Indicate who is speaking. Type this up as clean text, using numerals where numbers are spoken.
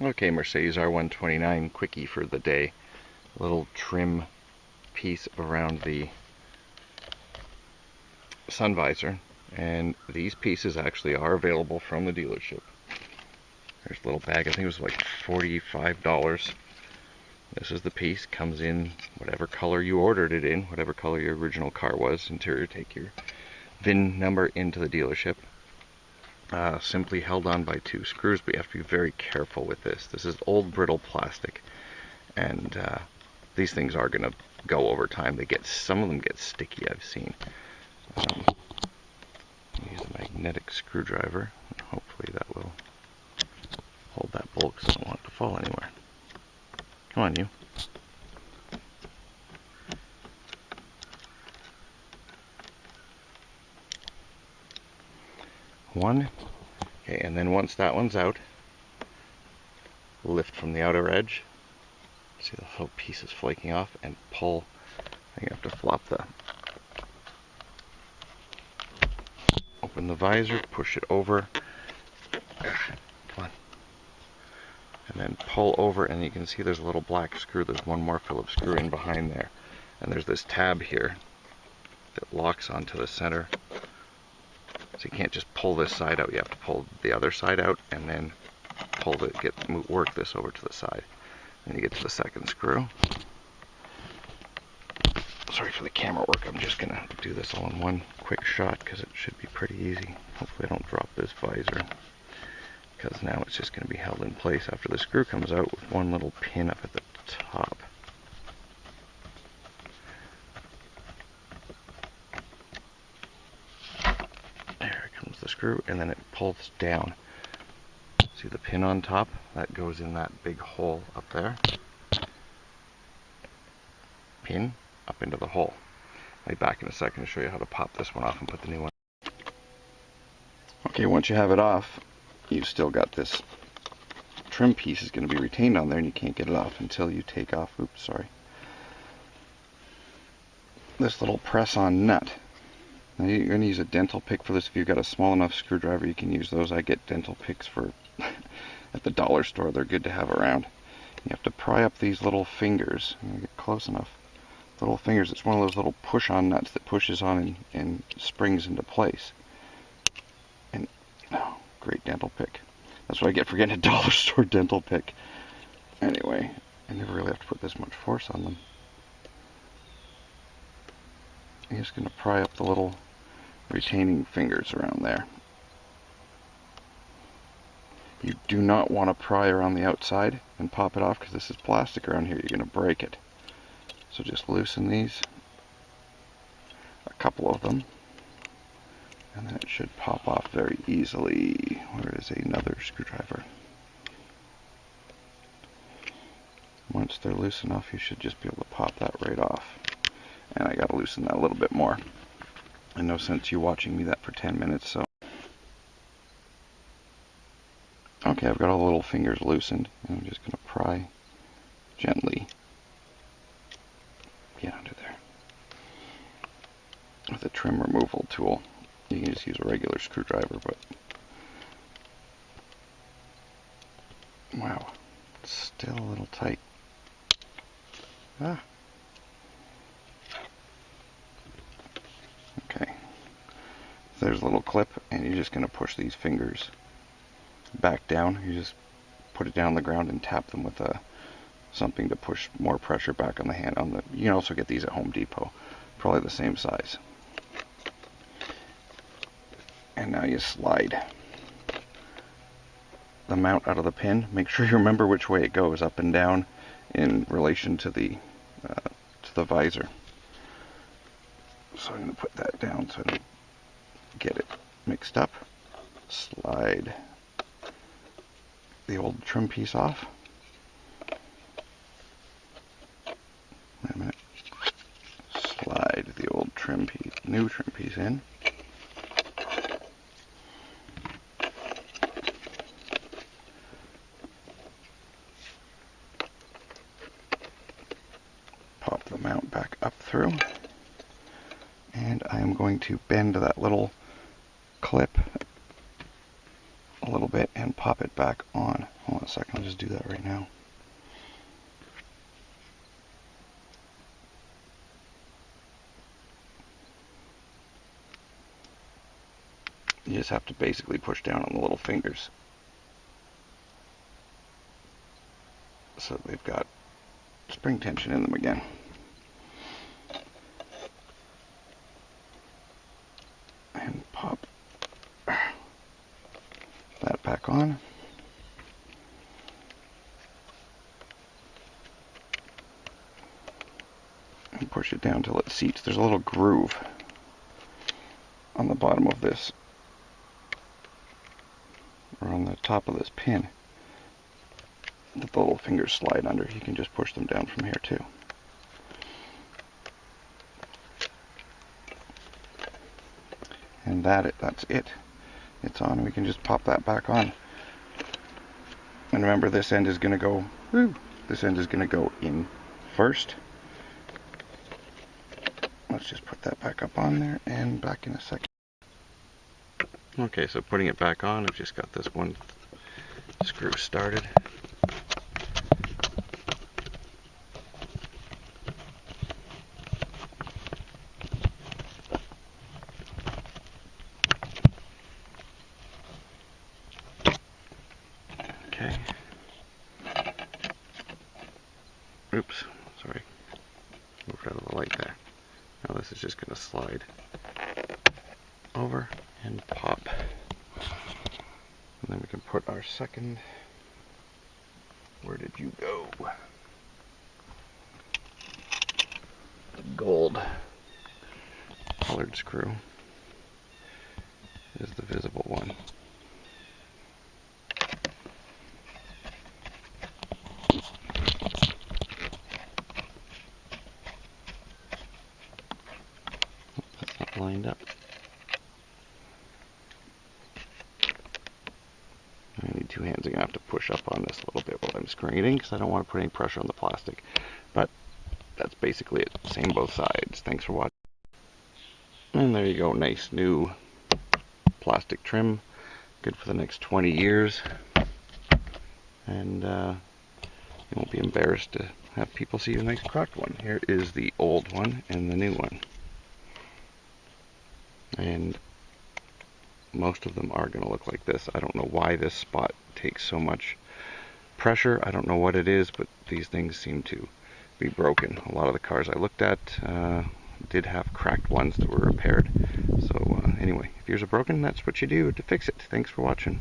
Speaker 1: Okay, Mercedes R129 quickie for the day. A little trim piece around the sun visor, and these pieces actually are available from the dealership. There's a little bag, I think it was like $45. This is the piece, comes in whatever color you ordered it in, whatever color your original car was. Interior, take your VIN number into the dealership. Simply held on by 2 screws, but you have to be very careful with this. This is old brittle plastic, and these things are going to go over time. Some of them get sticky, I've seen. Use a magnetic screwdriver, and hopefully that will hold that bolt because I don't want it to fall anywhere. Come on, you. One. Okay, and then once that one's out, lift from the outer edge. See the whole piece is flaking off, and pull. You have to flop open the visor, push it over. Come on. And then pull over, and you can see there's a little black screw. There's one more Phillips screw in behind there. And there's this tab here that locks onto the center. So you can't just pull this side out, you have to pull the other side out and then work this over to the side. Then you get to the second screw. Sorry for the camera work, I'm just going to do this all in one quick shot because it should be pretty easy. Hopefully I don't drop this visor, because now it's just going to be held in place after the screw comes out with one little pin up at the top. The screw, and then it pulls down. See the pin on top? That goes in that big hole up there. Pin up into the hole. I'll be back in a second to show you how to pop this one off and put the new one. Okay, once you have it off, you've still got this trim piece is going to be retained on there, and you can't get it off until you take off, oops, sorry, this little press-on nut. Now you're going to use a dental pick for this. If you've got a small enough screwdriver, you can use those. I get dental picks for at the dollar store. They're good to have around. You have to pry up these little fingers. I'm going to get close enough. Little fingers. It's one of those little push-on nuts that pushes on and springs into place. And oh, great dental pick. That's what I get for getting a dollar store dental pick. Anyway, I never really have to put this much force on them. I'm just going to pry up the little retaining fingers around there. You do not want to pry around the outside and pop it off, because this is plastic around here. You're going to break it. So just loosen these, a couple of them, and then it should pop off very easily. Where is another screwdriver? Once they're loose enough, you should just be able to pop that right off. And I gotta loosen that a little bit more. And no sense you watching me that for 10 minutes, so. Okay, I've got all the little fingers loosened, and I'm just gonna pry gently. Get under there. With a trim removal tool. You can just use a regular screwdriver, but. Wow, it's still a little tight. Ah. Okay, so there's a little clip, and you're just going to push these fingers back down. You just put it down on the ground and tap them with something to push more pressure back on the hand. You can also get these at Home Depot, probably the same size. And now you slide the mount out of the pin. Make sure you remember which way it goes, up and down, in relation to the visor. So I'm going to put that down so I don't get it mixed up. Slide the old trim piece off. Wait a minute. Slide the old new trim piece in. Pop the mount back up through. And I am going to bend that little clip a little bit and pop it back on. Hold on a second, I'll just do that right now. You just have to basically push down on the little fingers so they've got spring tension in them again. And pop that back on. And push it down till it seats. There's a little groove on the bottom of this, or on the top of this pin, that the little fingers slide under. You can just push them down from here too. And that's it. It's on. We can just pop that back on. And remember, this end is going to go, this end is going to go in first. Let's just put that back up on there and back in a second. Okay, so putting it back on, I've just got this one screw started. Okay. Oops, sorry. Moved out of the light there. Now this is just going to slide over and pop. And then we can put our second, where did you go? The gold colored screw is the visible one. That's not lined up. I need two hands. I'm going to have to push up on this a little bit while I'm screwing it in because I don't want to put any pressure on the plastic. But that's basically it. Same both sides. Thanks for watching. And there you go. Nice new plastic trim. Good for the next 20 years. And you won't be embarrassed to have people see a nice cracked one. Here is the old one and the new one. And most of them are going to look like this. I don't know why this spot takes so much pressure. I don't know what it is, but these things seem to be broken. A lot of the cars I looked at did have cracked ones that were repaired. So anyway, if yours are broken, that's what you do to fix it. Thanks for watching.